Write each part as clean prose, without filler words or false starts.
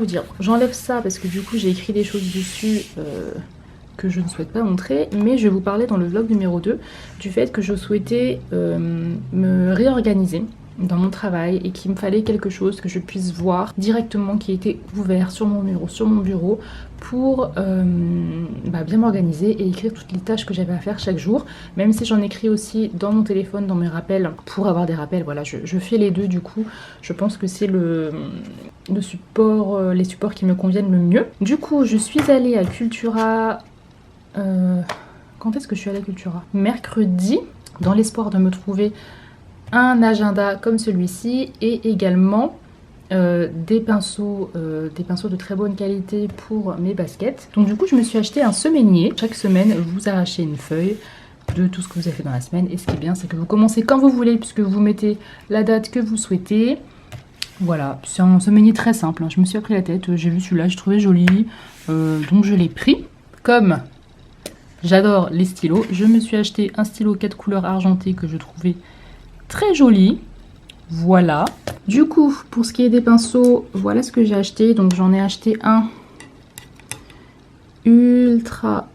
vous dire, j'enlève ça parce que du coup j'ai écrit des choses dessus que je ne souhaite pas montrer, mais je vais vous parler dans le vlog numéro 2 du fait que je souhaitais me réorganiser dans mon travail et qu'il me fallait quelque chose que je puisse voir directement qui était ouvert sur mon bureau pour bien m'organiser et écrire toutes les tâches que j'avais à faire chaque jour, même si j'en écris aussi dans mon téléphone, dans mes rappels, pour avoir des rappels. Voilà, je fais les deux. Du coup je pense que c'est les supports qui me conviennent le mieux. Du coup je suis allée à Cultura. Quand est-ce que je suis allée à Cultura? Mercredi, dans l'espoir de me trouver un agenda comme celui-ci et également des pinceaux de très bonne qualité pour mes baskets. Donc du coup je me suis acheté un semainier. Chaque semaine vous arrachez une feuille de tout ce que vous avez fait dans la semaine, et ce qui est bien c'est que vous commencez quand vous voulez puisque vous mettez la date que vous souhaitez. Voilà, c'est un semainier très simple, hein. Je me suis pas pris la tête, j'ai vu celui-là, je trouvais joli, donc je l'ai pris. Comme j'adore les stylos, je me suis acheté un stylo 4 couleurs argenté que je trouvais très joli. Voilà. Du coup, pour ce qui est des pinceaux, voilà ce que j'ai acheté. Donc j'en ai acheté un ultra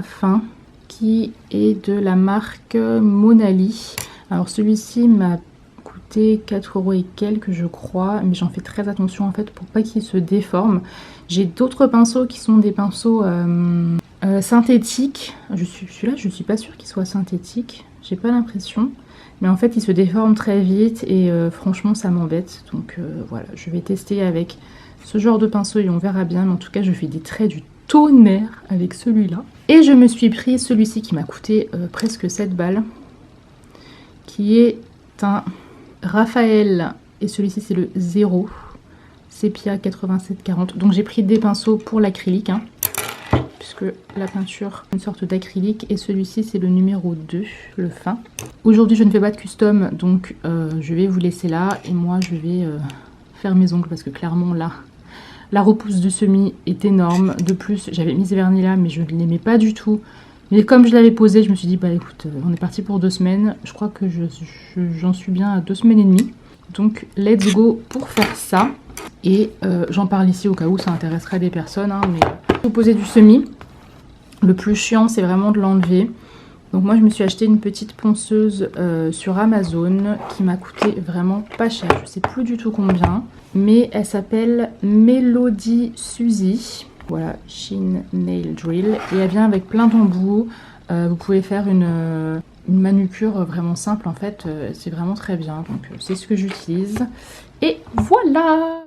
fin qui est de la marque Monali. Alors celui-ci m'a coûté 4 € et quelques je crois, mais j'en fais très attention en fait pour pas qu'il se déforme. J'ai d'autres pinceaux qui sont des pinceaux synthétiques. Celui-là je suis pas sûre qu'il soit synthétique, j'ai pas l'impression. Mais en fait il se déforme très vite et franchement ça m'embête. Donc voilà, je vais tester avec ce genre de pinceau et on verra bien. Mais en tout cas je fais des traits du tonnerre avec celui-là. Et je me suis pris celui-ci qui m'a coûté presque 7 balles. Qui est un Raphaël. Et celui-ci c'est le 0. Sepia 8740. Donc j'ai pris des pinceaux pour l'acrylique. Hein, puisque la peinture est une sorte d'acrylique. Et celui-ci c'est le numéro 2, le fin. Aujourd'hui je ne fais pas de custom, donc je vais vous laisser là. Et moi je vais faire mes ongles parce que clairement là, la repousse du semis est énorme. De plus j'avais mis ce vernis là mais je ne l'aimais pas du tout. Mais comme je l'avais posé, je me suis dit bah écoute, on est parti pour 2 semaines. Je crois que j'en suis bien à 2 semaines et demie. Donc let's go pour faire ça. Et j'en parle ici au cas où ça intéresserait des personnes. Hein, mais pour poser du semis, le plus chiant c'est vraiment de l'enlever. Donc moi je me suis acheté une petite ponceuse sur Amazon qui m'a coûté vraiment pas cher. Je sais plus du tout combien. Mais elle s'appelle Melody Suzy. Voilà, Sheen Nail Drill. Et elle vient avec plein d'embouts. Vous pouvez faire une manucure vraiment simple en fait. C'est vraiment très bien. Donc c'est ce que j'utilise. Et voilà!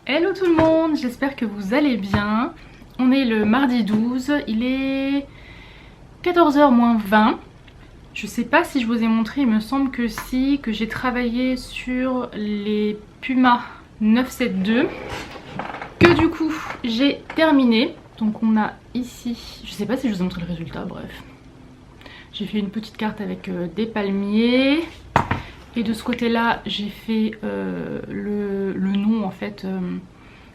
Hello tout le monde, j'espère que vous allez bien. On est le mardi 12, il est 14h moins 20. Je sais pas si je vous ai montré, il me semble que si, que j'ai travaillé sur les Puma 972. Que du coup j'ai terminé. Donc on a ici, je sais pas si je vous ai montré le résultat, bref. J'ai fait une petite carte avec des palmiers. Et de ce côté là j'ai fait le nom en fait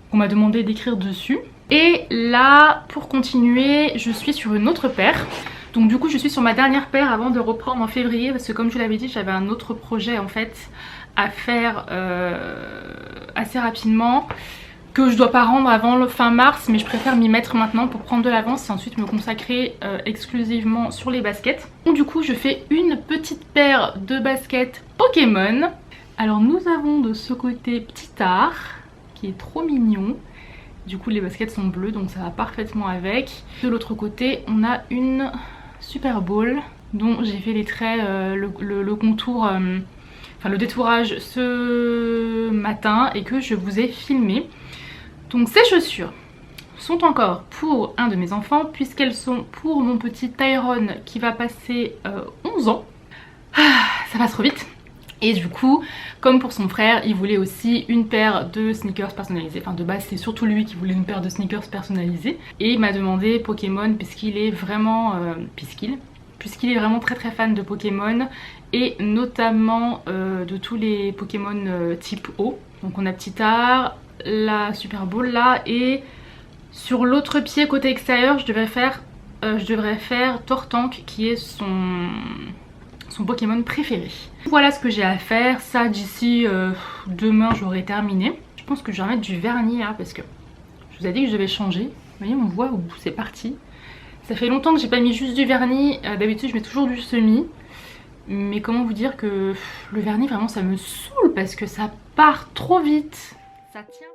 qu'on m'a demandé d'écrire dessus. Et là pour continuer je suis sur une autre paire. Donc du coup je suis sur ma dernière paire avant de reprendre en février. Parce que comme je vous l'avais dit j'avais un autre projet en fait à faire assez rapidement. que je dois pas rendre avant le fin mars, mais je préfère m'y mettre maintenant pour prendre de l'avance et ensuite me consacrer exclusivement sur les baskets. Donc du coup je fais une petite paire de baskets Pokémon. Alors nous avons de ce côté Petit Art qui est trop mignon. Du coup les baskets sont bleues donc ça va parfaitement avec. De l'autre côté on a une Super Bowl dont j'ai fait les traits, le contour, enfin le détourage ce matin et que je vous ai filmé. Donc ces chaussures sont encore pour un de mes enfants puisqu'elles sont pour mon petit Tyrone qui va passer 11 ans. Ça passe trop vite. Et du coup, comme pour son frère, il voulait aussi une paire de sneakers personnalisés. Enfin de base c'est surtout lui qui voulait une paire de sneakers personnalisés. Et il m'a demandé Pokémon puisqu'il est vraiment... puisqu'il est vraiment très très fan de Pokémon. Et notamment de tous les Pokémon type eau. Donc on a Petit Art, la Super Bowl là. Et sur l'autre pied côté extérieur je devrais faire Tortank qui est son Pokémon préféré. Voilà ce que j'ai à faire, ça d'ici demain j'aurai terminé. Je pense que je vais remettre du vernis là parce que je vous ai dit que je devais changer. Vous voyez on voit où c'est parti. Ça fait longtemps que j'ai pas mis juste du vernis, d'habitude je mets toujours du semi. Mais comment vous dire que le vernis vraiment ça me saoule parce que ça part trop vite. Ça tient.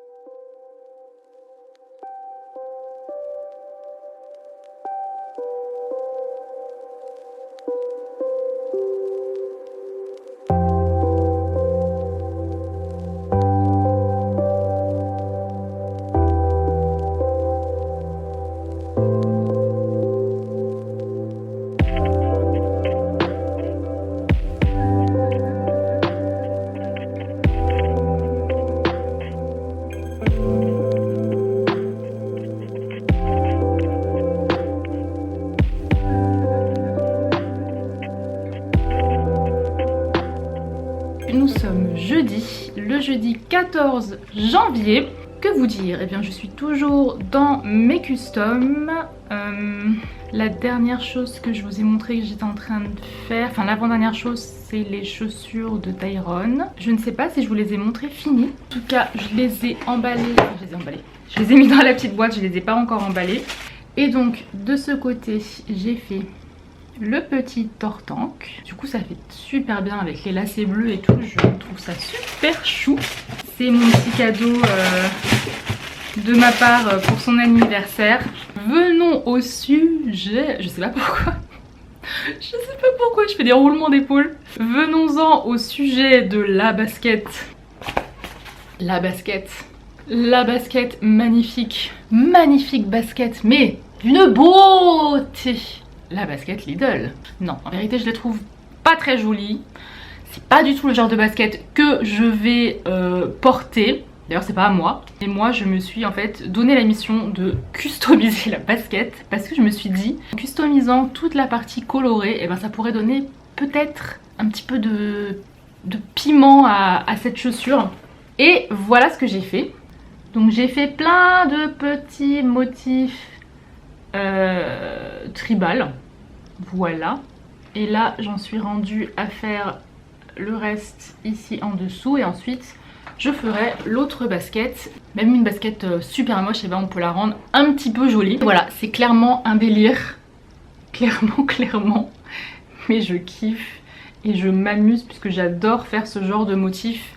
Nous sommes jeudi, le jeudi 14 janvier. Que vous dire? Eh bien je suis toujours dans mes customs. La dernière chose que je vous ai montré que j'étais en train de faire, enfin l'avant-dernière chose c'est les chaussures de Tyrone. Je ne sais pas si je vous les ai montrées finies. En tout cas je les ai emballées, je les ai mis dans la petite boîte, je les ai pas encore emballées. Et donc de ce côté j'ai fait le petit Tortank. Du coup ça fait super bien avec les lacets bleus et tout, je trouve ça super chou. C'est mon petit cadeau de ma part pour son anniversaire. Venons au sujet, je sais pas pourquoi. Je sais pas pourquoi je fais des roulements d'épaule. Venons-en au sujet de la basket. La basket. La basket magnifique. Magnifique basket, mais d'une beauté. La basket Lidl. Non, en vérité je la trouve pas très jolie. C'est pas du tout le genre de basket que je vais porter. D'ailleurs c'est pas à moi. Et moi je me suis en fait donné la mission de customiser la basket. Parce que je me suis dit, en customisant toute la partie colorée, et ben ça pourrait donner peut-être un petit peu de piment à cette chaussure. Et voilà ce que j'ai fait. Donc j'ai fait plein de petits motifs tribal, voilà. Et là j'en suis rendue à faire le reste ici en dessous et ensuite je ferai l'autre basket, même une basket super moche, et ben on peut la rendre un petit peu jolie. Voilà, c'est clairement un délire, clairement, mais je kiffe et je m'amuse puisque j'adore faire ce genre de motif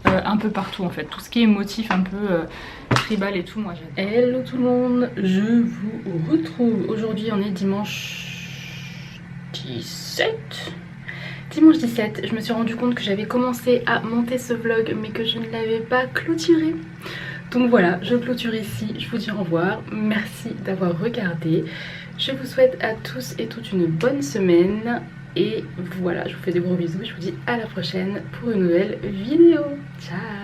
un peu partout en fait, tout ce qui est motif un peu tribal et tout, moi j'adore. Hello tout le monde, je vous retrouve. Aujourd'hui on est dimanche 17. Dimanche 17, je me suis rendu compte que j'avais commencé à monter ce vlog mais que je ne l'avais pas clôturé. Donc voilà, je clôture ici, je vous dis au revoir, merci d'avoir regardé. Je vous souhaite à tous et toutes une bonne semaine. Et voilà, je vous fais des gros bisous, je vous dis à la prochaine pour une nouvelle vidéo. Ciao!